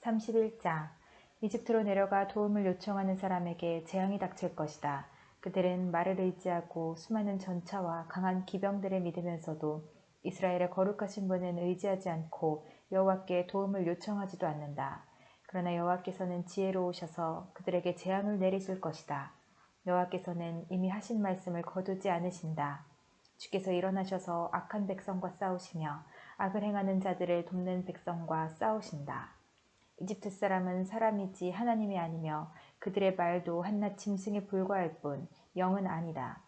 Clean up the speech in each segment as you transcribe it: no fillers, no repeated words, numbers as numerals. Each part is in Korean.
31장 이집트로 내려가 도움을 요청하는 사람에게 재앙이 닥칠 것이다. 그들은 말을 의지하고 수많은 전차와 강한 기병들을 믿으면서도 이스라엘의 거룩하신 분은 의지하지 않고 여호와께 도움을 요청하지도 않는다. 그러나 여호와께서는 지혜로우셔서 그들에게 재앙을 내리실 것이다. 여호와께서는 이미 하신 말씀을 거두지 않으신다. 주께서 일어나셔서 악한 백성과 싸우시며 악을 행하는 자들을 돕는 백성과 싸우신다. 이집트 사람은 사람이지 하나님이 아니며 그들의 말도 한낱 짐승에 불과할 뿐 영은 아니다.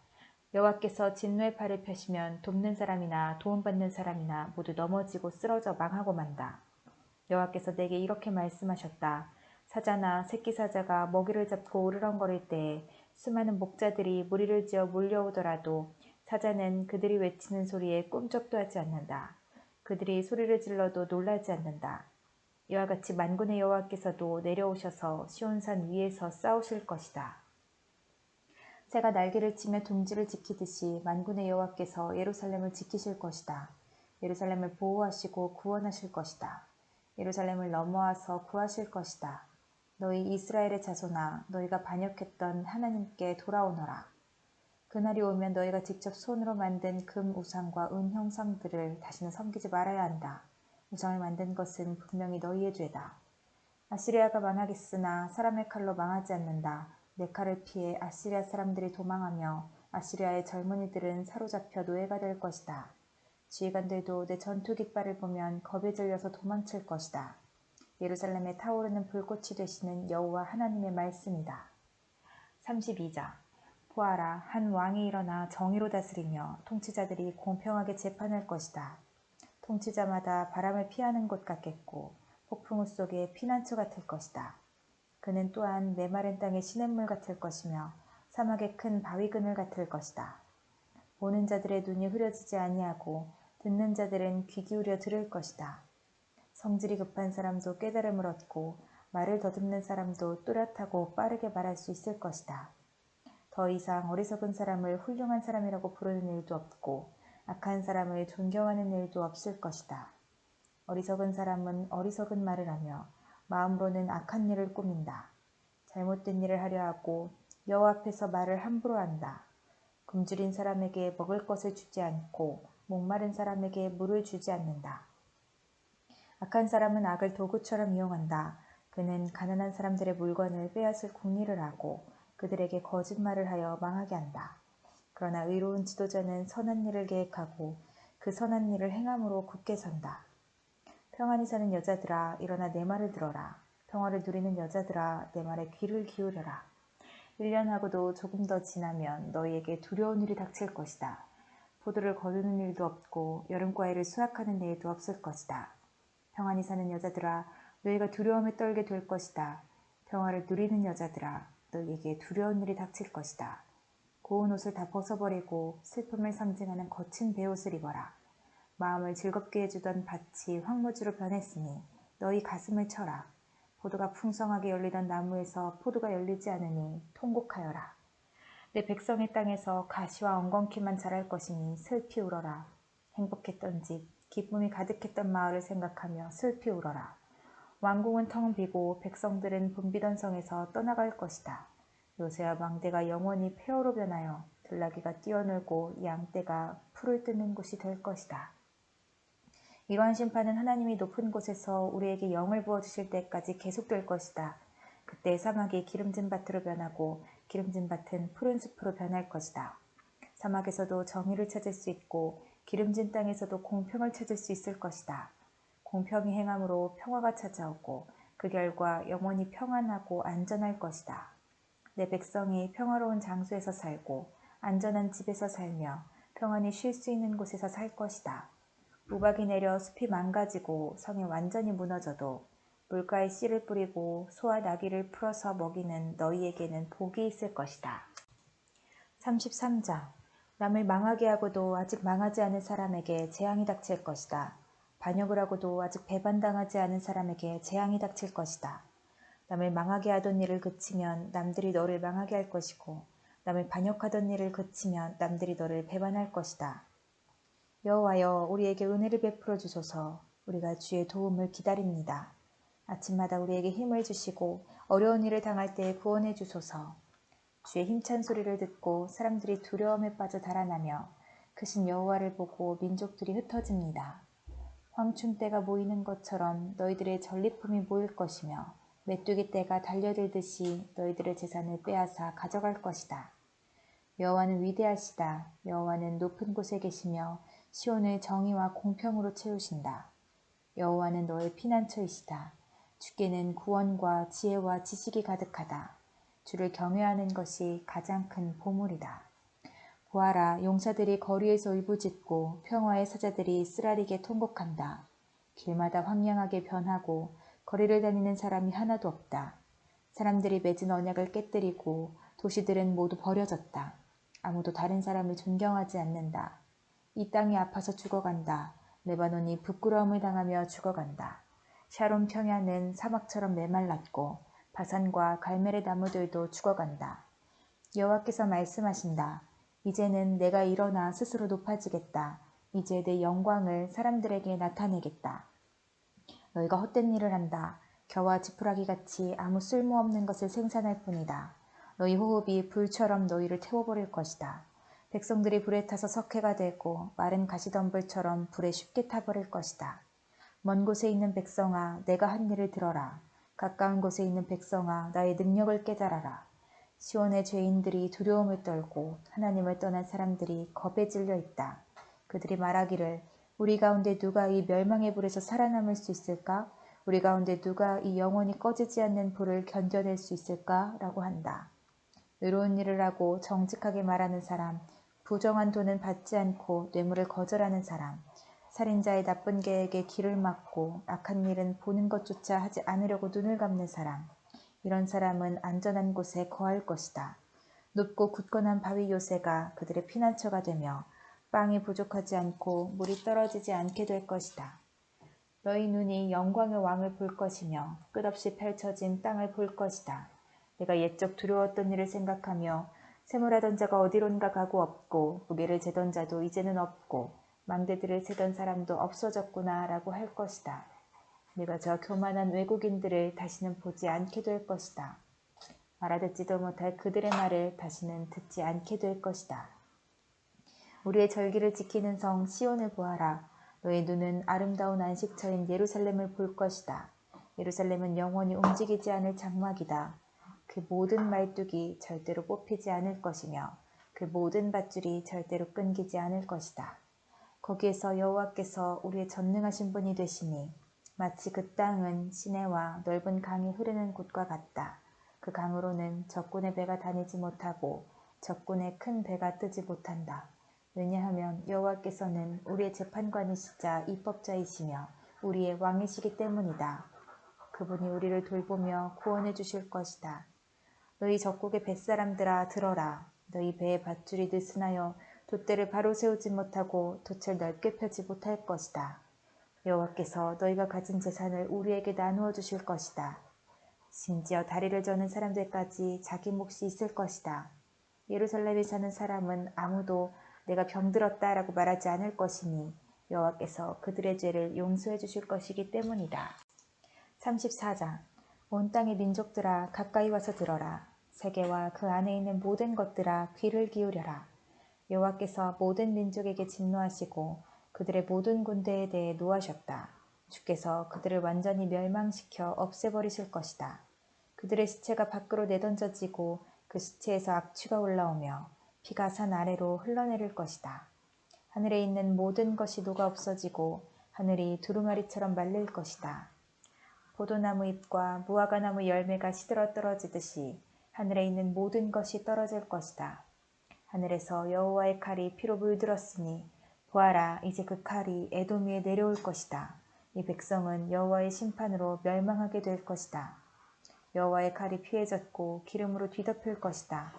여호와께서 진노의 팔을 펴시면 돕는 사람이나 도움받는 사람이나 모두 넘어지고 쓰러져 망하고 만다. 여호와께서 내게 이렇게 말씀하셨다. 사자나 새끼 사자가 먹이를 잡고 으르렁거릴 때에 수많은 목자들이 무리를 지어 몰려오더라도 사자는 그들이 외치는 소리에 꿈쩍도 하지 않는다. 그들이 소리를 질러도 놀라지 않는다. 이와 같이 만군의 여호와께서도 내려오셔서 시온산 위에서 싸우실 것이다. 새가 날개를 치며 둥지를 지키듯이 만군의 여호와께서 예루살렘을 지키실 것이다. 예루살렘을 보호하시고 구원하실 것이다. 예루살렘을 넘어와서 구하실 것이다. 너희 이스라엘의 자손아, 너희가 반역했던 하나님께 돌아오너라. 그날이 오면 너희가 직접 손으로 만든 금 우상과 은 형상들을 다시는 섬기지 말아야 한다. 우상을 만든 것은 분명히 너희의 죄다. 아시리아가 망하겠으나 사람의 칼로 망하지 않는다. 내 칼을 피해 아시리아 사람들이 도망하며 아시리아의 젊은이들은 사로잡혀 노예가 될 것이다. 지휘관들도 내 전투 깃발을 보면 겁에 질려서 도망칠 것이다. 예루살렘에 타오르는 불꽃이 되시는 여호와 하나님의 말씀이다. 32장 보아라, 한 왕이 일어나 정의로 다스리며 통치자들이 공평하게 재판할 것이다. 통치자마다 바람을 피하는 것 같겠고 폭풍우 속에 피난처 같을 것이다. 그는 또한 메마른 땅의 시냇물 같을 것이며 사막의 큰 바위 그늘 같을 것이다. 보는 자들의 눈이 흐려지지 아니하고 듣는 자들은 귀 기울여 들을 것이다. 성질이 급한 사람도 깨달음을 얻고 말을 더듬는 사람도 또렷하고 빠르게 말할 수 있을 것이다. 더 이상 어리석은 사람을 훌륭한 사람이라고 부르는 일도 없고 악한 사람을 존경하는 일도 없을 것이다. 어리석은 사람은 어리석은 말을 하며 마음으로는 악한 일을 꾸민다. 잘못된 일을 하려 하고 여호와 앞에서 말을 함부로 한다. 굶주린 사람에게 먹을 것을 주지 않고 목마른 사람에게 물을 주지 않는다. 악한 사람은 악을 도구처럼 이용한다. 그는 가난한 사람들의 물건을 빼앗을 궁리를 하고 그들에게 거짓말을 하여 망하게 한다. 그러나 의로운 지도자는 선한 일을 계획하고 그 선한 일을 행함으로 굳게 선다. 평안히 사는 여자들아, 일어나 내 말을 들어라. 평화를 누리는 여자들아, 내 말에 귀를 기울여라. 1년하고도 조금 더 지나면 너희에게 두려운 일이 닥칠 것이다. 포도를 거두는 일도 없고 여름과일을 수확하는 일도 없을 것이다. 평안히 사는 여자들아, 너희가 두려움에 떨게 될 것이다. 평화를 누리는 여자들아, 너희에게 두려운 일이 닥칠 것이다. 고운 옷을 다 벗어버리고 슬픔을 상징하는 거친 베옷을 입어라. 마음을 즐겁게 해주던 밭이 황무지로 변했으니 너희 가슴을 쳐라. 포도가 풍성하게 열리던 나무에서 포도가 열리지 않으니 통곡하여라. 내 백성의 땅에서 가시와 엉겅퀴만 자랄 것이니 슬피 울어라. 행복했던 집, 기쁨이 가득했던 마을을 생각하며 슬피 울어라. 왕궁은 텅 비고 백성들은 붐비던 성에서 떠나갈 것이다. 요새와 망대가 영원히 폐허로 변하여 들나귀가 뛰어놀고 양떼가 풀을 뜯는 곳이 될 것이다. 이러한 심판은 하나님이 높은 곳에서 우리에게 영을 부어주실 때까지 계속될 것이다. 그때 사막이 기름진 밭으로 변하고 기름진 밭은 푸른 숲으로 변할 것이다. 사막에서도 정의를 찾을 수 있고 기름진 땅에서도 공평을 찾을 수 있을 것이다. 공평히 행함으로 평화가 찾아오고 그 결과 영원히 평안하고 안전할 것이다. 내 백성이 평화로운 장소에서 살고 안전한 집에서 살며 평안히 쉴 수 있는 곳에서 살 것이다. 우박이 내려 숲이 망가지고 성이 완전히 무너져도 물가에 씨를 뿌리고 소와 나귀를 풀어서 먹이는 너희에게는 복이 있을 것이다. 33장 남을 망하게 하고도 아직 망하지 않은 사람에게 재앙이 닥칠 것이다. 반역을 하고도 아직 배반당하지 않은 사람에게 재앙이 닥칠 것이다. 남을 망하게 하던 일을 그치면 남들이 너를 망하게 할 것이고 남을 반역하던 일을 그치면 남들이 너를 배반할 것이다. 여호와여, 우리에게 은혜를 베풀어 주소서. 우리가 주의 도움을 기다립니다. 아침마다 우리에게 힘을 주시고 어려운 일을 당할 때 구원해 주소서. 주의 힘찬 소리를 듣고 사람들이 두려움에 빠져 달아나며 크신 여호와를 보고 민족들이 흩어집니다. 황충떼가 모이는 것처럼 너희들의 전리품이 모일 것이며 메뚜기 떼가 달려들듯이 너희들의 재산을 빼앗아 가져갈 것이다. 여호와는 위대하시다. 여호와는 높은 곳에 계시며 시온을 정의와 공평으로 채우신다. 여호와는 너의 피난처이시다. 주께는 구원과 지혜와 지식이 가득하다. 주를 경외하는 것이 가장 큰 보물이다. 보아라, 용사들이 거리에서 울부짖고 평화의 사자들이 쓰라리게 통곡한다. 길마다 황량하게 변하고 거리를 다니는 사람이 하나도 없다. 사람들이 맺은 언약을 깨뜨리고 도시들은 모두 버려졌다. 아무도 다른 사람을 존경하지 않는다. 이 땅이 아파서 죽어간다. 레바논이 부끄러움을 당하며 죽어간다. 샤론 평야는 사막처럼 메말랐고 바산과 갈멜의 나무들도 죽어간다. 여호와께서 말씀하신다. 이제는 내가 일어나 스스로 높아지겠다. 이제 내 영광을 사람들에게 나타내겠다. 너희가 헛된 일을 한다. 겨와 지푸라기같이 아무 쓸모없는 것을 생산할 뿐이다. 너희 호흡이 불처럼 너희를 태워버릴 것이다. 백성들이 불에 타서 석회가 되고 마른 가시덤불처럼 불에 쉽게 타버릴 것이다. 먼 곳에 있는 백성아, 내가 한 일을 들어라. 가까운 곳에 있는 백성아, 나의 능력을 깨달아라. 시온의 죄인들이 두려움을 떨고 하나님을 떠난 사람들이 겁에 질려 있다. 그들이 말하기를 우리 가운데 누가 이 멸망의 불에서 살아남을 수 있을까? 우리 가운데 누가 이 영원히 꺼지지 않는 불을 견뎌낼 수 있을까? 라고 한다. 의로운 일을 하고 정직하게 말하는 사람, 부정한 돈은 받지 않고 뇌물을 거절하는 사람, 살인자의 나쁜 계획에 길을 막고 악한 일은 보는 것조차 하지 않으려고 눈을 감는 사람, 이런 사람은 안전한 곳에 거할 것이다. 높고 굳건한 바위 요새가 그들의 피난처가 되며 빵이 부족하지 않고 물이 떨어지지 않게 될 것이다. 너희 눈이 영광의 왕을 볼 것이며 끝없이 펼쳐진 땅을 볼 것이다. 내가 옛적 두려웠던 일을 생각하며 세물하던 자가 어디론가 가고 없고 무게를 재던 자도 이제는 없고 망대들을 세던 사람도 없어졌구나 라고 할 것이다. 내가 저 교만한 외국인들을 다시는 보지 않게 될 것이다. 알아듣지도 못할 그들의 말을 다시는 듣지 않게 될 것이다. 우리의 절기를 지키는 성 시온을 보아라. 너의 눈은 아름다운 안식처인 예루살렘을 볼 것이다. 예루살렘은 영원히 움직이지 않을 장막이다. 그 모든 말뚝이 절대로 뽑히지 않을 것이며 그 모든 밧줄이 절대로 끊기지 않을 것이다. 거기에서 여호와께서 우리의 전능하신 분이 되시니 마치 그 땅은 시내와 넓은 강이 흐르는 곳과 같다. 그 강으로는 적군의 배가 다니지 못하고 적군의 큰 배가 뜨지 못한다. 왜냐하면 여호와께서는 우리의 재판관이시자 입법자이시며 우리의 왕이시기 때문이다. 그분이 우리를 돌보며 구원해 주실 것이다. 너희 적국의 뱃사람들아 들어라. 너희 배에 밧줄이 느슨하여 돛대를 바로 세우지 못하고 돛을 넓게 펴지 못할 것이다. 여호와께서 너희가 가진 재산을 우리에게 나누어 주실 것이다. 심지어 다리를 저는 사람들까지 자기 몫이 있을 것이다. 예루살렘에 사는 사람은 아무도 내가 병들었다라고 말하지 않을 것이니 여호와께서 그들의 죄를 용서해 주실 것이기 때문이다. 34장 온 땅의 민족들아 가까이 와서 들어라. 세계와 그 안에 있는 모든 것들아 귀를 기울여라. 여호와께서 모든 민족에게 진노하시고 그들의 모든 군대에 대해 노하셨다. 주께서 그들을 완전히 멸망시켜 없애버리실 것이다. 그들의 시체가 밖으로 내던져지고 그 시체에서 악취가 올라오며 피가 산 아래로 흘러내릴 것이다. 하늘에 있는 모든 것이 녹아 없어지고 하늘이 두루마리처럼 말릴 것이다. 포도나무 잎과 무화과나무 열매가 시들어 떨어지듯이 하늘에 있는 모든 것이 떨어질 것이다. 하늘에서 여호와의 칼이 피로 물들었으니 보아라, 이제 그 칼이 에돔 위에 내려올 것이다. 이 백성은 여호와의 심판으로 멸망하게 될 것이다. 여호와의 칼이 피에 젖고 기름으로 뒤덮일 것이다.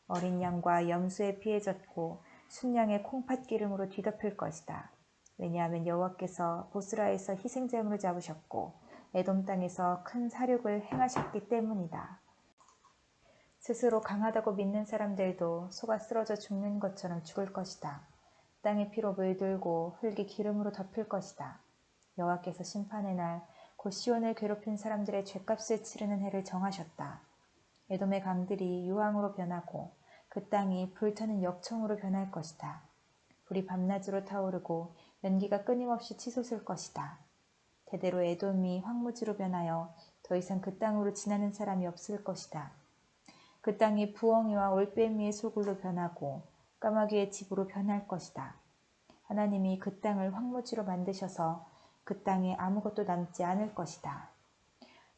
어린 양과 염소의 피에 젖고 순양의 콩팥 기름으로 뒤덮일 것이다. 왜냐하면 여호와께서 보스라에서 희생제물을 잡으셨고 에돔 땅에서 큰 사륙을 행하셨기 때문이다. 스스로 강하다고 믿는 사람들도 속아 쓰러져 죽는 것처럼 죽을 것이다. 땅의 피로 물들고 흙이 기름으로 덮일 것이다. 여호와께서 심판의 날 곧 시온을 괴롭힌 사람들의 죗값을 치르는 해를 정하셨다. 에돔의 강들이 유황으로 변하고 그 땅이 불타는 역청으로 변할 것이다. 불이 밤낮으로 타오르고 연기가 끊임없이 치솟을 것이다. 대대로 에돔이 황무지로 변하여 더 이상 그 땅으로 지나는 사람이 없을 것이다. 그 땅이 부엉이와 올빼미의 소굴로 변하고 까마귀의 집으로 변할 것이다. 하나님이 그 땅을 황무지로 만드셔서 그 땅에 아무것도 남지 않을 것이다.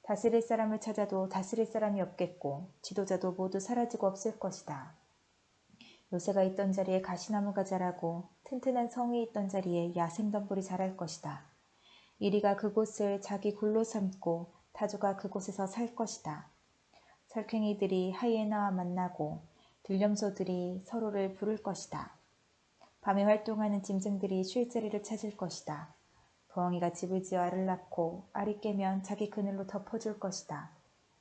다스릴 사람을 찾아도 다스릴 사람이 없겠고 지도자도 모두 사라지고 없을 것이다. 요새가 있던 자리에 가시나무가 자라고 튼튼한 성이 있던 자리에 야생덤불이 자랄 것이다. 이리가 그곳을 자기 굴로 삼고 타조가 그곳에서 살 것이다. 설캥이들이 하이에나와 만나고 들염소들이 서로를 부를 것이다. 밤에 활동하는 짐승들이 쉴 자리를 찾을 것이다. 부엉이가 집을 지어 알을 낳고 알이 깨면 자기 그늘로 덮어줄 것이다.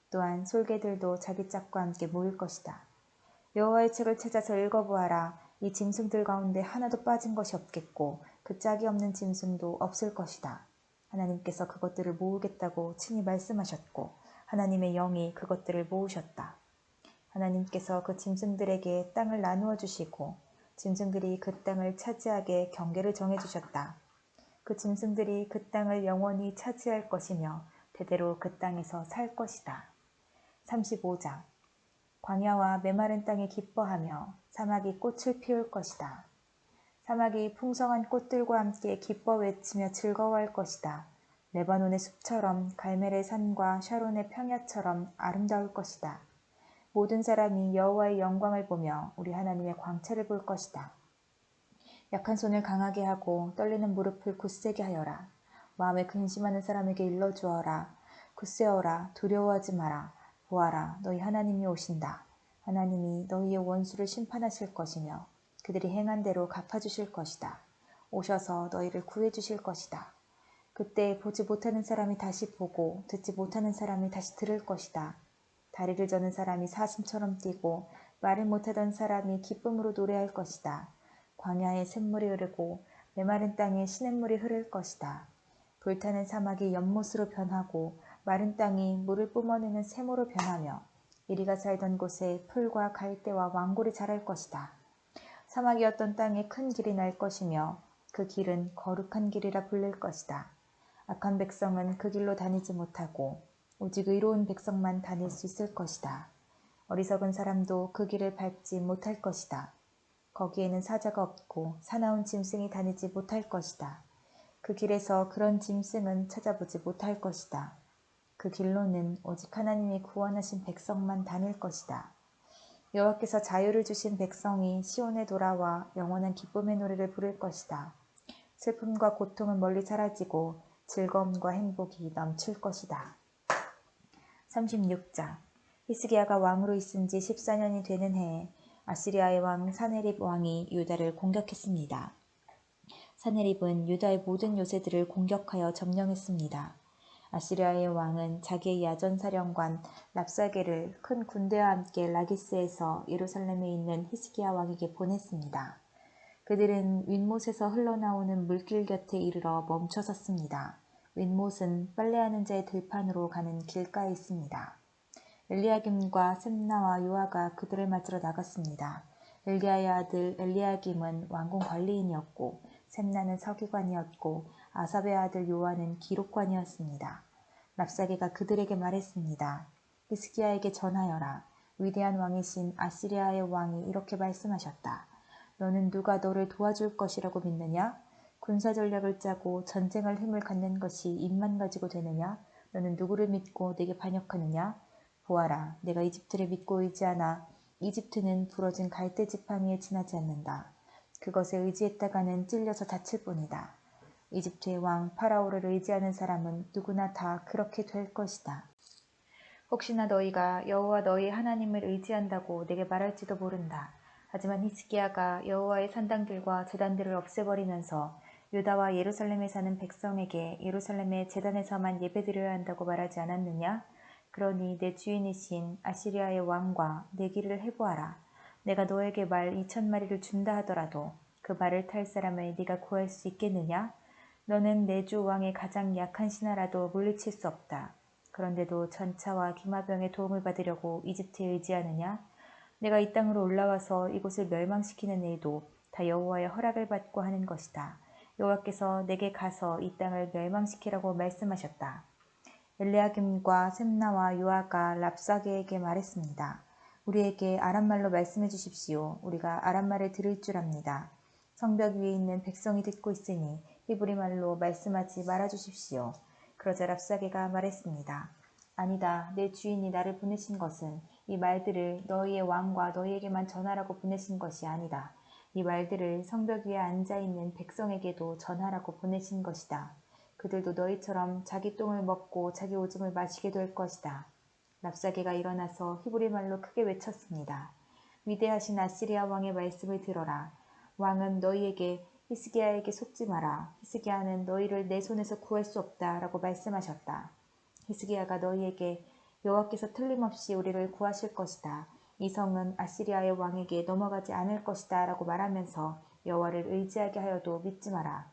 또한 솔개들도 자기 짝과 함께 모일 것이다. 여호와의 책을 찾아서 읽어보아라. 이 짐승들 가운데 하나도 빠진 것이 없겠고 그 짝이 없는 짐승도 없을 것이다. 하나님께서 그것들을 모으겠다고 친히 말씀하셨고 하나님의 영이 그것들을 모으셨다. 하나님께서 그 짐승들에게 땅을 나누어 주시고 짐승들이 그 땅을 차지하게 경계를 정해 주셨다. 그 짐승들이 그 땅을 영원히 차지할 것이며 대대로 그 땅에서 살 것이다. 35장 광야와 메마른 땅이 기뻐하며 사막이 꽃을 피울 것이다. 사막이 풍성한 꽃들과 함께 기뻐 외치며 즐거워할 것이다. 레바논의 숲처럼 갈멜의 산과 샤론의 평야처럼 아름다울 것이다. 모든 사람이 여호와의 영광을 보며 우리 하나님의 광채를 볼 것이다. 약한 손을 강하게 하고 떨리는 무릎을 굳세게 하여라. 마음에 근심하는 사람에게 일러주어라. 굳세어라. 두려워하지 마라. 보아라. 너희 하나님이 오신다. 하나님이 너희의 원수를 심판하실 것이며 그들이 행한 대로 갚아주실 것이다. 오셔서 너희를 구해주실 것이다. 그때 보지 못하는 사람이 다시 보고 듣지 못하는 사람이 다시 들을 것이다. 다리를 저는 사람이 사슴처럼 뛰고 말을 못하던 사람이 기쁨으로 노래할 것이다. 광야에 샘물이 흐르고 메마른 땅에 시냇물이 흐를 것이다. 불타는 사막이 연못으로 변하고 마른 땅이 물을 뿜어내는 샘으로 변하며 이리가 살던 곳에 풀과 갈대와 왕골이 자랄 것이다. 사막이었던 땅에 큰 길이 날 것이며 그 길은 거룩한 길이라 불릴 것이다. 악한 백성은 그 길로 다니지 못하고 오직 의로운 백성만 다닐 수 있을 것이다. 어리석은 사람도 그 길을 밟지 못할 것이다. 거기에는 사자가 없고 사나운 짐승이 다니지 못할 것이다. 그 길에서 그런 짐승은 찾아보지 못할 것이다. 그 길로는 오직 하나님이 구원하신 백성만 다닐 것이다. 여호와께서 자유를 주신 백성이 시온에 돌아와 영원한 기쁨의 노래를 부를 것이다. 슬픔과 고통은 멀리 사라지고 즐거움과 행복이 넘칠 것이다. 36장 히스기야가 왕으로 있은 지 14년이 되는 해에 아시리아의 왕 사네립 왕이 유다를 공격했습니다. 사네립은 유다의 모든 요새들을 공격하여 점령했습니다. 아시리아의 왕은 자기의 야전사령관 랍사게를 큰 군대와 함께 라기스에서 예루살렘에 있는 히스기야 왕에게 보냈습니다. 그들은 윗못에서 흘러나오는 물길 곁에 이르러 멈춰 섰습니다. 윗못은 빨래하는 자의 들판으로 가는 길가에 있습니다. 엘리야김과 셈나와 요아가 그들을 맞으러 나갔습니다. 엘리야의 아들 엘리야김은 왕궁 관리인이었고 셈나는 서기관이었고 아삽의 아들 요아는 기록관이었습니다. 랍사게가 그들에게 말했습니다. 히스기야에게 전하여라. 위대한 왕이신 아시리아의 왕이 이렇게 말씀하셨다. 너는 누가 너를 도와줄 것이라고 믿느냐? 군사 전략을 짜고 전쟁할 힘을 갖는 것이 입만 가지고 되느냐? 너는 누구를 믿고 내게 반역하느냐? 보아라, 내가 이집트를 믿고 의지하나 이집트는 부러진 갈대 지팡이에 지나지 않는다. 그것에 의지했다가는 찔려서 다칠 뿐이다. 이집트의 왕 파라오를 의지하는 사람은 누구나 다 그렇게 될 것이다. 혹시나 너희가 여호와 너희 하나님을 의지한다고 내게 말할지도 모른다. 하지만 히스기야가 여호와의 산당들과 제단들을 없애버리면서 유다와 예루살렘에 사는 백성에게 예루살렘의 제단에서만 예배드려야 한다고 말하지 않았느냐? 그러니 내 주인이신 아시리아의 왕과 내기를 해보아라. 내가 너에게 말 2,000마리를 준다 하더라도 그 말을 탈 사람을 네가 구할 수 있겠느냐? 너는 내 주 왕의 가장 약한 신하라도 물리칠 수 없다. 그런데도 전차와 기마병의 도움을 받으려고 이집트에 의지하느냐? 내가 이 땅으로 올라와서 이곳을 멸망시키는 일도 다 여호와의 허락을 받고 하는 것이다. 여호와께서 내게 가서 이 땅을 멸망시키라고 말씀하셨다. 엘리야김과 셈나와 요아가 랍사게에게 말했습니다. 우리에게 아람말로 말씀해 주십시오. 우리가 아람말을 들을 줄 압니다. 성벽 위에 있는 백성이 듣고 있으니 히브리 말로 말씀하지 말아 주십시오. 그러자 랍사게가 말했습니다. 아니다. 내 주인이 나를 보내신 것은 이 말들을 너희의 왕과 너희에게만 전하라고 보내신 것이 아니다. 이 말들을 성벽 위에 앉아있는 백성에게도 전하라고 보내신 것이다. 그들도 너희처럼 자기 똥을 먹고 자기 오줌을 마시게 될 것이다. 랍사게가 일어나서 히브리 말로 크게 외쳤습니다. 위대하신 아시리아 왕의 말씀을 들어라. 왕은 너희에게 히스기야에게 속지 마라. 히스기야는 너희를 내 손에서 구할 수 없다 라고 말씀하셨다. 히스기야가 너희에게 여호와께서 틀림없이 우리를 구하실 것이다. 이 성은 아시리아의 왕에게 넘어가지 않을 것이다 라고 말하면서 여호와를 의지하게 하여도 믿지 마라.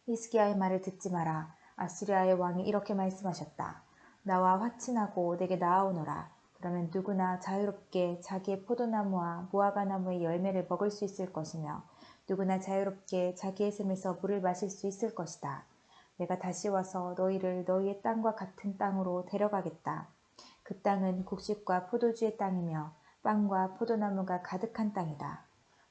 히스기야의 말을 듣지 마라. 아시리아의 왕이 이렇게 말씀하셨다. 나와 화친하고 내게 나아오너라. 그러면 누구나 자유롭게 자기의 포도나무와 무화과나무의 열매를 먹을 수 있을 것이며 누구나 자유롭게 자기의 샘에서 물을 마실 수 있을 것이다. 내가 다시 와서 너희를 너희의 땅과 같은 땅으로 데려가겠다. 그 땅은 곡식과 포도주의 땅이며 빵과 포도나무가 가득한 땅이다.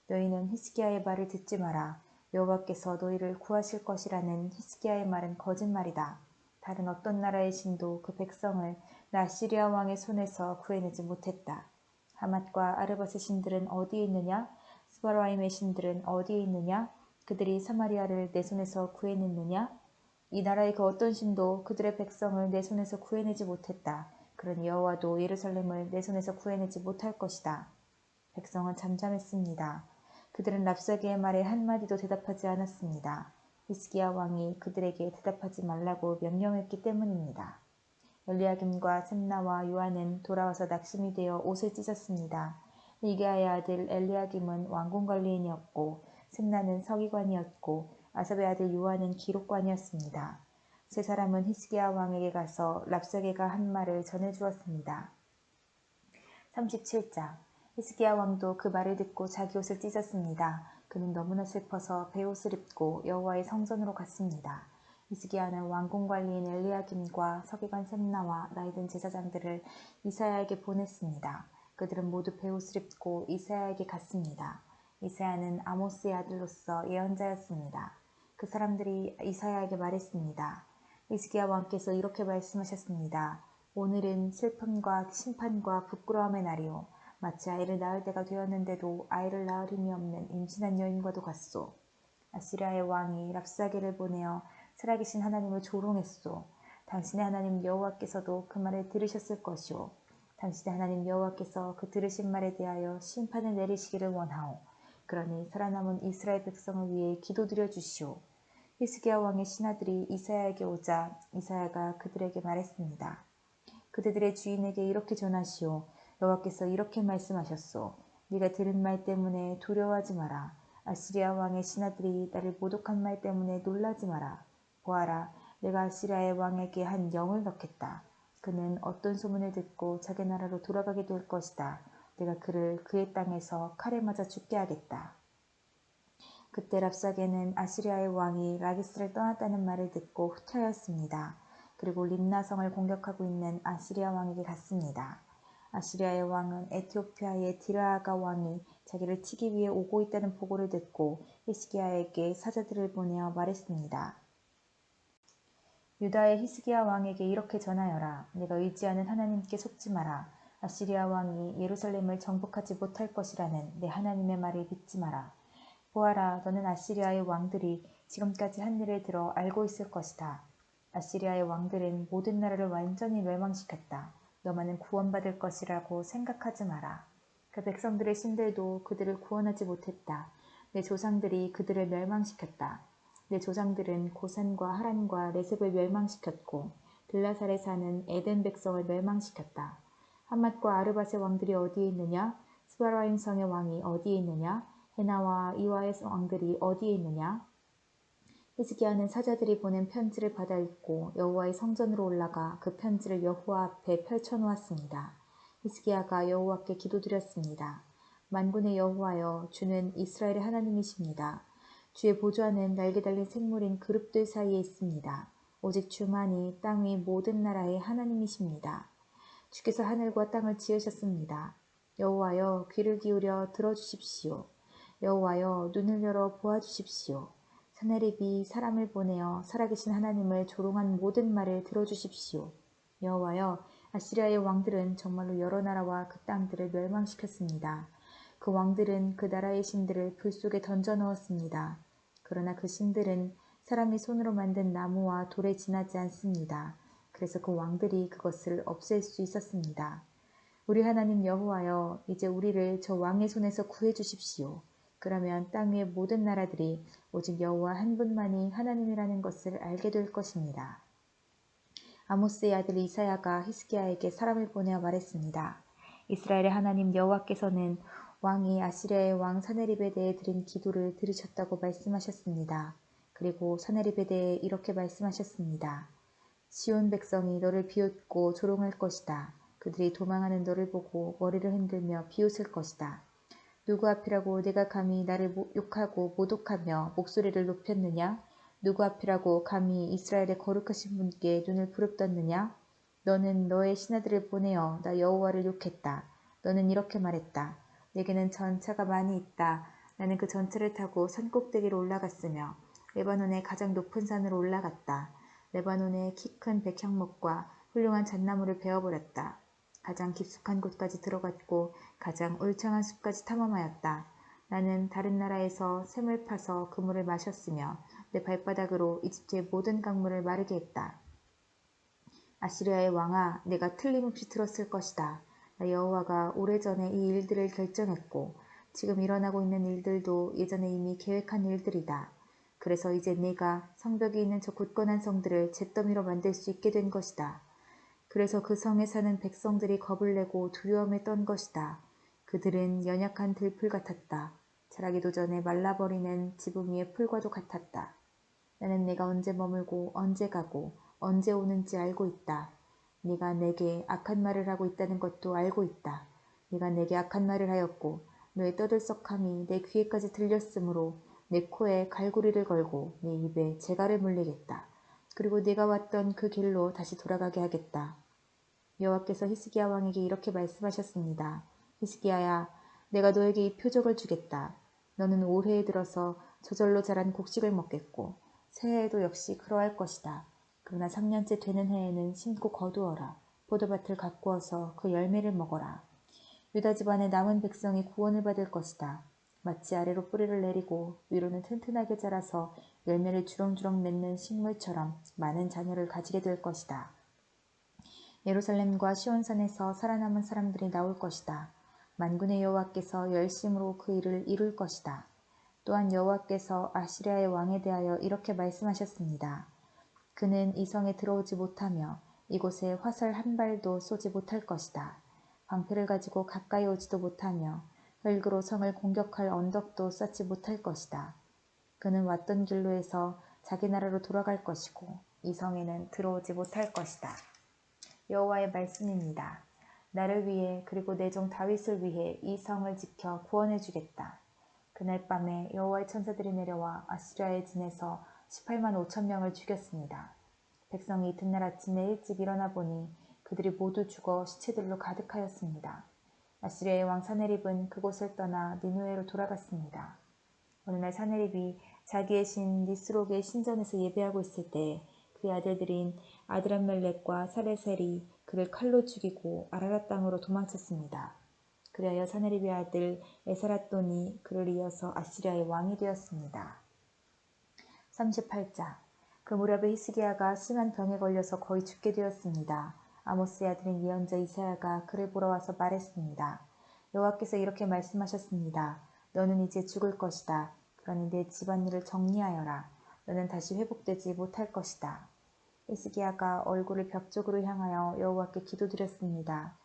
너희는 히스기야의 말을 듣지 마라. 여호와께서 너희를 구하실 것이라는 히스기야의 말은 거짓말이다. 다른 어떤 나라의 신도 그 백성을 아시리아 왕의 손에서 구해내지 못했다. 하맛과 아르밧의 신들은 어디에 있느냐? 스바라임의 신들은 어디에 있느냐? 그들이 사마리아를 내 손에서 구해냈느냐? 이 나라의 그 어떤 신도 그들의 백성을 내 손에서 구해내지 못했다. 그러니 여호와도 예루살렘을 내 손에서 구해내지 못할 것이다. 백성은 잠잠했습니다. 그들은 랍사게의 말에 한마디도 대답하지 않았습니다. 히스기야 왕이 그들에게 대답하지 말라고 명령했기 때문입니다. 엘리야김과 셈나와 요한은 돌아와서 낙심이 되어 옷을 찢었습니다. hilki야의 아들 엘리야김은 왕궁관리인이었고 셈나는 서기관이었고 아삽의 아들 요한은 기록관이었습니다. 세 사람은 히스기야 왕에게 가서 랍사게가 한 말을 전해주었습니다. 37장 히스기야 왕도 그 말을 듣고 자기 옷을 찢었습니다. 그는 너무나 슬퍼서 베옷을 입고 여호와의 성전으로 갔습니다. 히스기야는 왕궁관리인 엘리야김과 서기관 셈나와 나이든 제사장들을 이사야에게 보냈습니다. 그들은 모두 베옷을 입고 이사야에게 갔습니다. 이사야는 아모스의 아들로서 예언자였습니다. 그 사람들이 이사야에게 말했습니다. 히스기야 왕께서 이렇게 말씀하셨습니다. 오늘은 슬픔과 심판과 부끄러움의 날이요. 마치 아이를 낳을 때가 되었는데도 아이를 낳을 힘이 없는 임신한 여인과도 같소. 아시리아의 왕이 랍사게를 보내어 살아계신 하나님을 조롱했소. 당신의 하나님 여호와께서도 그 말을 들으셨을 것이오. 당신의 하나님 여호와께서 그 들으신 말에 대하여 심판을 내리시기를 원하오. 그러니 살아남은 이스라엘 백성을 위해 기도드려 주시오. 히스기야 왕의 신하들이 이사야에게 오자 이사야가 그들에게 말했습니다. 그들의 주인에게 이렇게 전하시오. 여호와께서 이렇게 말씀하셨소. 네가 들은 말 때문에 두려워하지 마라. 아시리아 왕의 신하들이 나를 모독한 말 때문에 놀라지 마라. 보아라, 내가 아시리아의 왕에게 한 영을 넣겠다. 그는 어떤 소문을 듣고 자기 나라로 돌아가게 될 것이다. 내가 그를 그의 땅에서 칼에 맞아 죽게 하겠다. 그때 랍사게는 아시리아의 왕이 라기스를 떠났다는 말을 듣고 후퇴하였습니다. 그리고 림나성을 공격하고 있는 아시리아 왕에게 갔습니다. 아시리아의 왕은 에티오피아의 디르아가 왕이 자기를 치기 위해 오고 있다는 보고를 듣고 히스기야에게 사자들을 보내어 말했습니다. 유다의 히스기야 왕에게 이렇게 전하여라. 내가 의지하는 하나님께 속지 마라. 아시리아 왕이 예루살렘을 정복하지 못할 것이라는 내 하나님의 말을 믿지 마라. 보아라, 너는 아시리아의 왕들이 지금까지 한 일을 들어 알고 있을 것이다. 아시리아의 왕들은 모든 나라를 완전히 멸망시켰다. 너만은 구원받을 것이라고 생각하지 마라. 그 백성들의 신들도 그들을 구원하지 못했다. 내 조상들이 그들을 멸망시켰다. 내 조상들은 고산과 하란과 레셉을 멸망시켰고 들라살에 사는 에덴 백성을 멸망시켰다. 하맛과 아르밧의 왕들이 어디에 있느냐? 스바라임 성의 왕이 어디에 있느냐? 헤나와 이와의 왕들이 어디에 있느냐? 히스기야는 사자들이 보낸 편지를 받아 읽고 여호와의 성전으로 올라가 그 편지를 여호와 앞에 펼쳐놓았습니다. 히스기야가 여호와께 기도드렸습니다. 만군의 여호와여, 주는 이스라엘의 하나님이십니다. 주의 보좌는 날개 달린 생물인 그룹들 사이에 있습니다. 오직 주만이 땅 위 모든 나라의 하나님이십니다. 주께서 하늘과 땅을 지으셨습니다. 여호와여, 귀를 기울여 들어주십시오. 여호와여, 눈을 열어 보아주십시오. 사내립이 사람을 보내어 살아계신 하나님을 조롱한 모든 말을 들어주십시오. 여호와여, 아시리아의 왕들은 정말로 여러 나라와 그 땅들을 멸망시켰습니다. 그 왕들은 그 나라의 신들을 불 속에 던져 넣었습니다. 그러나 그 신들은 사람이 손으로 만든 나무와 돌에 지나지 않습니다. 그래서 그 왕들이 그것을 없앨 수 있었습니다. 우리 하나님 여호와여, 이제 우리를 저 왕의 손에서 구해 주십시오. 그러면 땅 위의 모든 나라들이 오직 여호와 한 분만이 하나님이라는 것을 알게 될 것입니다. 아모스의 아들 이사야가 히스기야에게 사람을 보내어 말했습니다. 이스라엘의 하나님 여호와께서는 왕이 아시리아의 왕 사네립에 대해 드린 기도를 들으셨다고 말씀하셨습니다. 그리고 사네립에 대해 이렇게 말씀하셨습니다. 시온 백성이 너를 비웃고 조롱할 것이다. 그들이 도망하는 너를 보고 머리를 흔들며 비웃을 것이다. 누구 앞이라고 내가 감히 나를 욕하고 모독하며 목소리를 높였느냐? 누구 앞이라고 감히 이스라엘의 거룩하신 분께 눈을 부릅떴느냐? 너는 너의 신하들을 보내어 나 여호와를 욕했다. 너는 이렇게 말했다. 내게는 전차가 많이 있다. 나는 그 전차를 타고 산 꼭대기로 올라갔으며 레바논의 가장 높은 산으로 올라갔다. 레바논의 키 큰 백향목과 훌륭한 잣나무를 베어버렸다. 가장 깊숙한 곳까지 들어갔고 가장 울창한 숲까지 탐험하였다. 나는 다른 나라에서 샘을 파서 그 물을 마셨으며 내 발바닥으로 이집트의 모든 강물을 마르게 했다. 아시리아의 왕아, 내가 틀림없이 들었을 것이다. 나 여호와가 오래전에 이 일들을 결정했고 지금 일어나고 있는 일들도 예전에 이미 계획한 일들이다. 그래서 이제 내가 성벽이 있는 저 굳건한 성들을 잿더미로 만들 수 있게 된 것이다. 그래서 그 성에 사는 백성들이 겁을 내고 두려움에 떤 것이다. 그들은 연약한 들풀 같았다. 자라기도 전에 말라버리는 지붕 위의 풀과도 같았다. 나는 내가 언제 머물고 언제 가고 언제 오는지 알고 있다. 네가 내게 악한 말을 하고 있다는 것도 알고 있다. 네가 내게 악한 말을 하였고 너의 떠들썩함이 내 귀에까지 들렸으므로 내 코에 갈고리를 걸고 내 입에 재갈을 물리겠다. 그리고 네가 왔던 그 길로 다시 돌아가게 하겠다. 여호와께서 히스기야 왕에게 이렇게 말씀하셨습니다. 히스기야야, 내가 너에게 이 표적을 주겠다. 너는 올해에 들어서 저절로 자란 곡식을 먹겠고 새해에도 역시 그러할 것이다. 그러나 3년째 되는 해에는 심고 거두어라. 포도밭을 가꾸어서 그 열매를 먹어라. 유다 집안의 남은 백성이 구원을 받을 것이다. 마치 아래로 뿌리를 내리고 위로는 튼튼하게 자라서 열매를 주렁주렁 맺는 식물처럼 많은 자녀를 가지게 될 것이다. 예루살렘과 시온산에서 살아남은 사람들이 나올 것이다. 만군의 여호와께서 열심으로 그 일을 이룰 것이다. 또한 여호와께서 아시리아의 왕에 대하여 이렇게 말씀하셨습니다. 그는 이 성에 들어오지 못하며 이곳에 화살 한 발도 쏘지 못할 것이다. 방패를 가지고 가까이 오지도 못하며 흙으로 성을 공격할 언덕도 쌓지 못할 것이다. 그는 왔던 길로 해서 자기 나라로 돌아갈 것이고 이 성에는 들어오지 못할 것이다. 여호와의 말씀입니다. 나를 위해 그리고 내 종 다윗을 위해 이 성을 지켜 구원해 주겠다. 그날 밤에 여호와의 천사들이 내려와 아시리아의 진에서 18만 5천 명을 죽였습니다. 백성이 이튿날 아침에 일찍 일어나 보니 그들이 모두 죽어 시체들로 가득하였습니다. 아시리아의 왕 사네립은 그곳을 떠나 니누에로 돌아갔습니다. 어느 날 사네립이 자기의 신 니스록의 신전에서 예배하고 있을 때 그의 아들들인 아드람멜렉과 사레셀이 그를 칼로 죽이고 아라랏 땅으로 도망쳤습니다. 그리하여 사네립의 아들 에사랏돈이 그를 이어서 아시리아의 왕이 되었습니다. 38장 그 무렵에 히스기야가 심한 병에 걸려서 거의 죽게 되었습니다. 아모스의 아들인 예언자 이사야가 그를 보러 와서 말했습니다. 여호와께서 이렇게 말씀하셨습니다. 너는 이제 죽을 것이다. 그러니 내 집안일을 정리하여라. 너는 다시 회복되지 못할 것이다. 히스기야가 얼굴을 벽 쪽으로 향하여 여호와께 기도드렸습니다.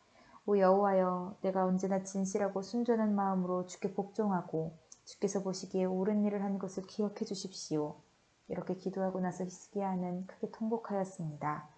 오 여호와여, 내가 언제나 진실하고 순전한 마음으로 주께 복종하고 주께서 보시기에 옳은 일을 한 것을 기억해 주십시오. 이렇게 기도하고 나서 히스기야는 크게 통곡하였습니다.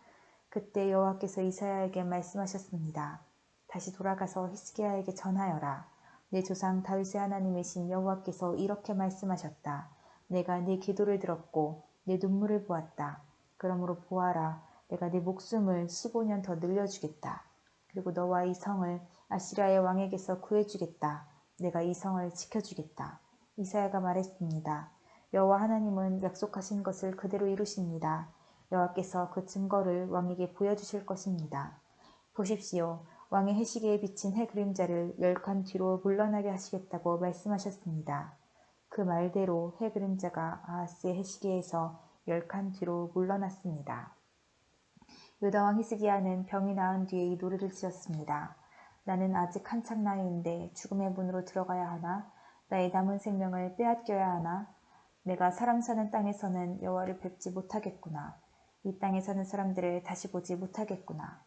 그때 여호와께서 이사야에게 말씀하셨습니다. 다시 돌아가서 히스기야에게 전하여라. 내 조상 다윗의 하나님이신 여호와께서 이렇게 말씀하셨다. 내가 네 기도를 들었고 내 눈물을 보았다. 그러므로 보아라. 내가 네 목숨을 15년 더 늘려주겠다. 그리고 너와 이 성을 아시리아의 왕에게서 구해주겠다. 내가 이 성을 지켜주겠다. 이사야가 말했습니다. 여호와 하나님은 약속하신 것을 그대로 이루십니다. 여호와께서 그 증거를 왕에게 보여주실 것입니다. 보십시오. 왕의 해시계에 비친 해 그림자를 10칸 뒤로 물러나게 하시겠다고 말씀하셨습니다. 그 말대로 해 그림자가 아하스의 해시계에서 10칸 뒤로 물러났습니다. 유다왕 히스기야는 병이 나은 뒤에 이 노래를 지었습니다. 나는 아직 한참 나이인데 죽음의 문으로 들어가야 하나? 나의 남은 생명을 빼앗겨야 하나? 내가 사람 사는 땅에서는 여호와를 뵙지 못하겠구나. 이 땅에 사는 사람들을 다시 보지 못하겠구나.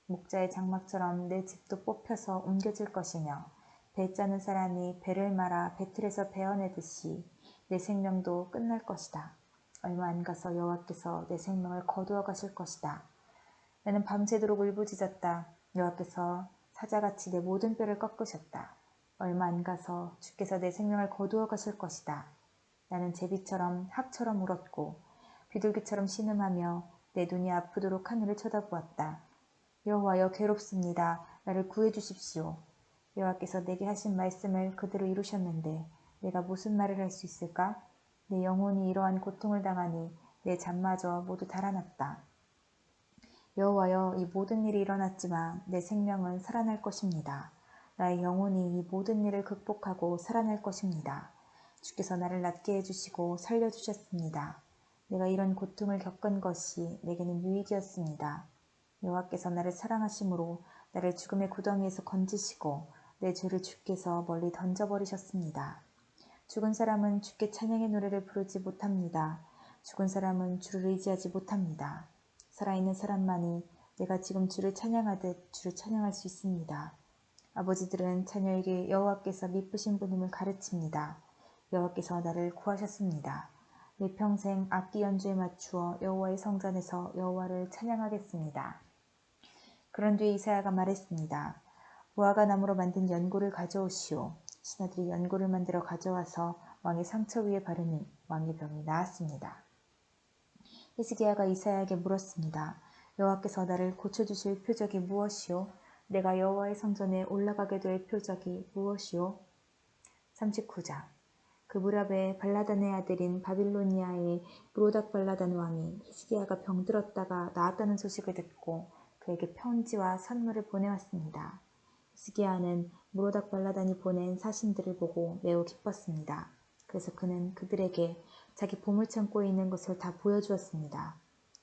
목자의 장막처럼 내 집도 뽑혀서 옮겨질 것이며 배 짜는 사람이 배를 말아 배틀에서 베어내듯이 내 생명도 끝날 것이다. 얼마 안 가서 여호와께서 내 생명을 거두어 가실 것이다. 나는 밤새도록 울부짖었다. 여호와께서 사자같이 내 모든 뼈를 꺾으셨다. 얼마 안 가서 주께서 내 생명을 거두어 가실 것이다. 나는 제비처럼 학처럼 울었고 비둘기처럼 신음하며 내 눈이 아프도록 하늘을 쳐다보았다. 여호와여 괴롭습니다. 나를 구해주십시오. 여호와께서 내게 하신 말씀을 그대로 이루셨는데 내가 무슨 말을 할 수 있을까? 내 영혼이 이러한 고통을 당하니 내 잠마저 모두 달아났다. 여호와여 이 모든 일이 일어났지만 내 생명은 살아날 것입니다. 나의 영혼이 이 모든 일을 극복하고 살아날 것입니다. 주께서 나를 낫게 해주시고 살려주셨습니다. 내가 이런 고통을 겪은 것이 내게는 유익이었습니다. 여호와께서 나를 사랑하심으로 나를 죽음의 구덩이에서 건지시고 내 죄를 주께서 멀리 던져버리셨습니다. 죽은 사람은 주께 찬양의 노래를 부르지 못합니다. 죽은 사람은 주를 의지하지 못합니다. 살아있는 사람만이 내가 지금 주를 찬양하듯 주를 찬양할 수 있습니다. 아버지들은 자녀에게 여호와께서 미쁘신 분임을 가르칩니다. 여호와께서 나를 구하셨습니다. 내 평생 악기 연주에 맞추어 여호와의 성전에서 여호와를 찬양하겠습니다. 그런 뒤에 이사야가 말했습니다. 무화과 나무로 만든 연고를 가져오시오. 신하들이 연고를 만들어 가져와서 왕의 상처 위에 바르니 왕의 병이 나았습니다. 히스기야가 이사야에게 물었습니다. 여호와께서 나를 고쳐주실 표적이 무엇이오? 내가 여호와의 성전에 올라가게 될 표적이 무엇이오? 39장 그 무렵에 발라단의 아들인 바빌로니아의 무로닥 발라단 왕이 히스기야가 병들었다가 나았다는 소식을 듣고 그에게 편지와 선물을 보내왔습니다. 히스기야는 무로닥 발라단이 보낸 사신들을 보고 매우 기뻤습니다. 그래서 그는 그들에게 자기 보물창고에 있는 것을 다 보여주었습니다.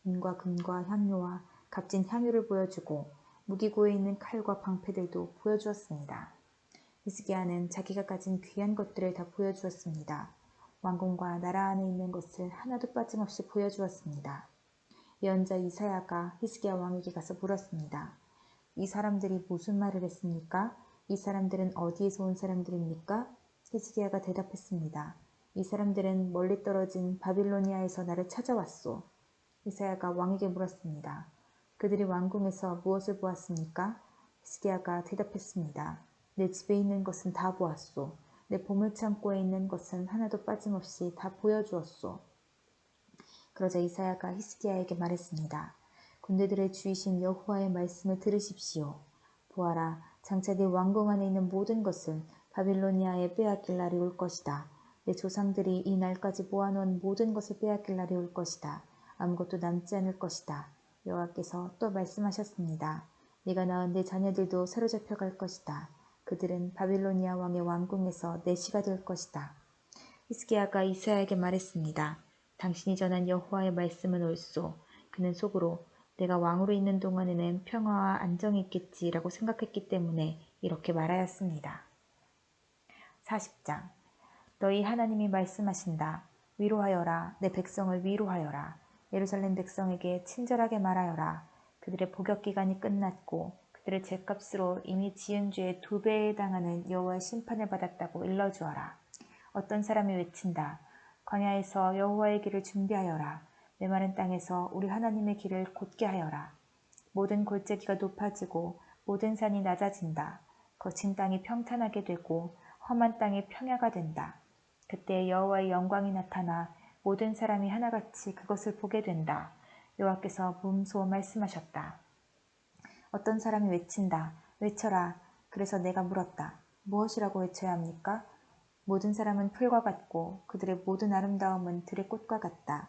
은과 금과 향료와 값진 향유를 보여주고 무기고에 있는 칼과 방패들도 보여주었습니다. 히스기야는 자기가 가진 귀한 것들을 다 보여주었습니다. 왕궁과 나라 안에 있는 것을 하나도 빠짐없이 보여주었습니다. 예언자 이사야가 히스기야 왕에게 가서 물었습니다. 이 사람들이 무슨 말을 했습니까? 이 사람들은 어디에서 온 사람들입니까? 히스기야가 대답했습니다. 이 사람들은 멀리 떨어진 바빌로니아에서 나를 찾아왔소. 이사야가 왕에게 물었습니다. 그들이 왕궁에서 무엇을 보았습니까? 히스기야가 대답했습니다. 내 집에 있는 것은 다 보았소. 내 보물창고에 있는 것은 하나도 빠짐없이 다 보여주었소. 그러자 이사야가 히스기야에게 말했습니다. 군대들의 주이신 여호와의 말씀을 들으십시오. 보아라, 장차 내 왕궁 안에 있는 모든 것을 바빌로니아에 빼앗길 날이 올 것이다. 내 조상들이 이 날까지 모아놓은 모든 것을 빼앗길 날이 올 것이다. 아무것도 남지 않을 것이다. 여호와께서 또 말씀하셨습니다. 네가 낳은 내 자녀들도 사로잡혀 갈 것이다. 그들은 바빌로니아 왕의 왕궁에서 내시가 될 것이다. 히스기야가 이사야에게 말했습니다. 당신이 전한 여호와의 말씀은 옳소. 그는 속으로 내가 왕으로 있는 동안에는 평화와 안정이 있겠지라고 생각했기 때문에 이렇게 말하였습니다. 40장 너희 하나님이 말씀하신다. 위로하여라. 내 백성을 위로하여라. 예루살렘 백성에게 친절하게 말하여라. 그들의 복역기간이 끝났고 그들의 죄값으로 이미 지은 죄의 2배에 해당하는 여호와의 심판을 받았다고 일러주어라. 어떤 사람이 외친다. 광야에서 여호와의 길을 준비하여라. 메마른 땅에서 우리 하나님의 길을 곧게 하여라. 모든 골짜기가 높아지고 모든 산이 낮아진다. 거친 땅이 평탄하게 되고 험한 땅이 평야가 된다. 그때 여호와의 영광이 나타나 모든 사람이 하나같이 그것을 보게 된다. 여호와께서 몸소 말씀하셨다. 어떤 사람이 외친다. 외쳐라. 그래서 내가 물었다. 무엇이라고 외쳐야 합니까? 모든 사람은 풀과 같고 그들의 모든 아름다움은 들의 꽃과 같다.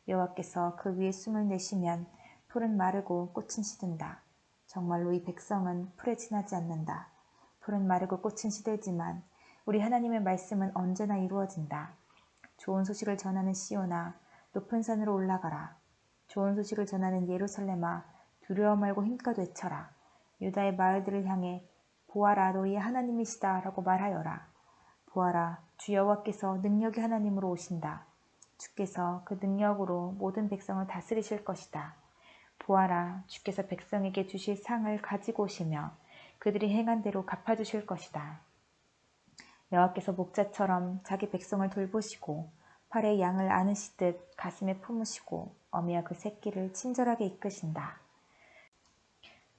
여호와께서 그 위에 숨을 내쉬면 풀은 마르고 꽃은 시든다. 정말로 이 백성은 풀에 지나지 않는다. 풀은 마르고 꽃은 시들지만 우리 하나님의 말씀은 언제나 이루어진다. 좋은 소식을 전하는 시온아, 높은 산으로 올라가라. 좋은 소식을 전하는 예루살렘아, 두려워 말고 힘껏 외쳐라. 유다의 마을들을 향해 보아라, 너희의 하나님이시다 라고 말하여라. 보아라, 주 여호와께서 능력의 하나님으로 오신다. 주께서 그 능력으로 모든 백성을 다스리실 것이다. 보아라, 주께서 백성에게 주실 상을 가지고 오시며 그들이 행한 대로 갚아주실 것이다. 여호와께서 목자처럼 자기 백성을 돌보시고 팔에 양을 안으시듯 가슴에 품으시고 어미와 그 새끼를 친절하게 이끄신다.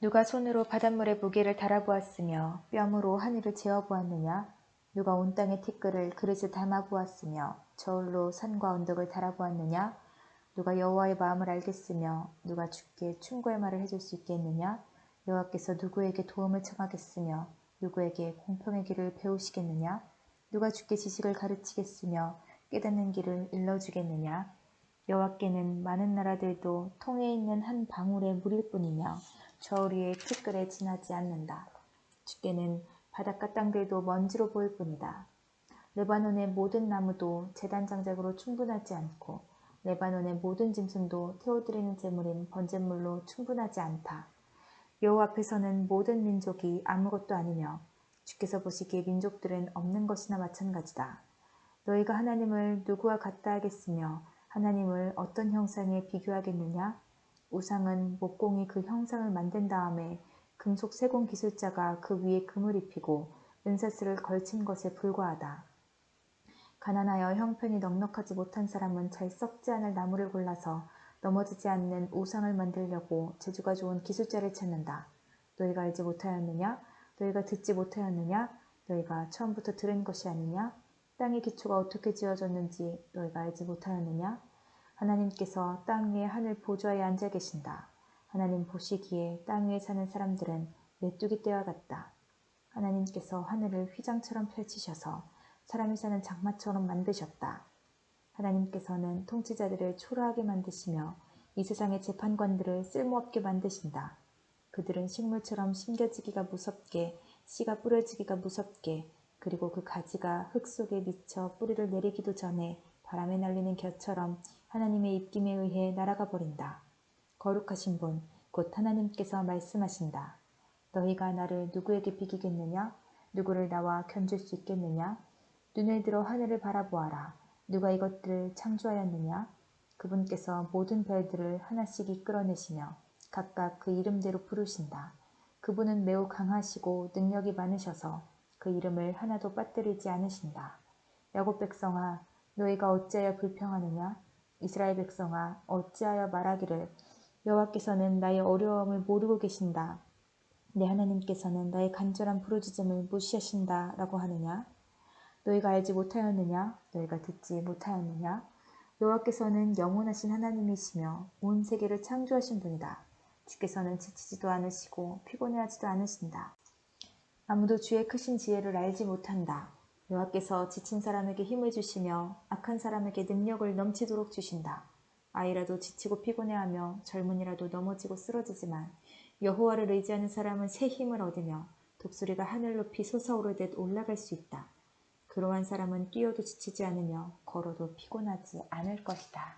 누가 손으로 바닷물에 무게를 달아보았으며 뼘으로 하늘을 재어보았느냐? 누가 온 땅의 티끌을 그릇에 담아보았으며 저울로 산과 언덕을 달아보았느냐? 누가 여호와의 마음을 알겠으며 누가 주께 충고의 말을 해줄 수 있겠느냐? 여호와께서 누구에게 도움을 청하겠으며 누구에게 공평의 길을 배우시겠느냐? 누가 주께 지식을 가르치겠으며 깨닫는 길을 일러주겠느냐? 여호와께는 많은 나라들도 통에 있는 한 방울의 물일 뿐이며 저울 위의 티끌에 지나지 않는다. 주께는 바닷가 땅들도 먼지로 보일 뿐이다. 레바논의 모든 나무도 제단 장작으로 충분하지 않고 레바논의 모든 짐승도 태워드리는 제물인 번제물로 충분하지 않다. 여호와 앞에서는 모든 민족이 아무것도 아니며 주께서 보시기에 민족들은 없는 것이나 마찬가지다. 너희가 하나님을 누구와 같다 하겠으며 하나님을 어떤 형상에 비교하겠느냐? 우상은 목공이 그 형상을 만든 다음에 금속 세공 기술자가 그 위에 금을 입히고 은사슬을 걸친 것에 불과하다. 가난하여 형편이 넉넉하지 못한 사람은 잘 썩지 않을 나무를 골라서 넘어지지 않는 우상을 만들려고 재주가 좋은 기술자를 찾는다. 너희가 알지 못하였느냐? 너희가 듣지 못하였느냐? 너희가 처음부터 들은 것이 아니냐? 땅의 기초가 어떻게 지어졌는지 너희가 알지 못하였느냐? 하나님께서 땅 위에 하늘 보좌에 앉아 계신다. 하나님 보시기에 땅 위에 사는 사람들은 메뚜기 떼와 같다. 하나님께서 하늘을 휘장처럼 펼치셔서 사람이 사는 장마처럼 만드셨다. 하나님께서는 통치자들을 초라하게 만드시며 이 세상의 재판관들을 쓸모없게 만드신다. 그들은 식물처럼 심겨지기가 무섭게, 씨가 뿌려지기가 무섭게, 그리고 그 가지가 흙 속에 미쳐 뿌리를 내리기도 전에 바람에 날리는 겨처럼 하나님의 입김에 의해 날아가 버린다. 거룩하신 분, 곧 하나님께서 말씀하신다. 너희가 나를 누구에게 비기겠느냐? 누구를 나와 견줄 수 있겠느냐? 눈을 들어 하늘을 바라보아라. 누가 이것들을 창조하였느냐? 그분께서 모든 별들을 하나씩 이끌어내시며 각각 그 이름대로 부르신다. 그분은 매우 강하시고 능력이 많으셔서 그 이름을 하나도 빠뜨리지 않으신다. 야곱 백성아, 너희가 어찌하여 불평하느냐? 이스라엘 백성아, 어찌하여 말하기를 여호와께서는 나의 어려움을 모르고 계신다. 내 하나님께서는 나의 간절한 부르짖음을 무시하신다 라고 하느냐? 너희가 알지 못하였느냐? 너희가 듣지 못하였느냐? 여호와께서는 영원하신 하나님이시며 온 세계를 창조하신 분이다. 주께서는 지치지도 않으시고 피곤해하지도 않으신다. 아무도 주의 크신 지혜를 알지 못한다. 여호와께서 지친 사람에게 힘을 주시며 악한 사람에게 능력을 넘치도록 주신다. 아이라도 지치고 피곤해하며 젊은이라도 넘어지고 쓰러지지만 여호와를 의지하는 사람은 새 힘을 얻으며 독수리가 하늘 높이 솟아오르듯 올라갈 수 있다. 그러한 사람은 뛰어도 지치지 않으며 걸어도 피곤하지 않을 것이다.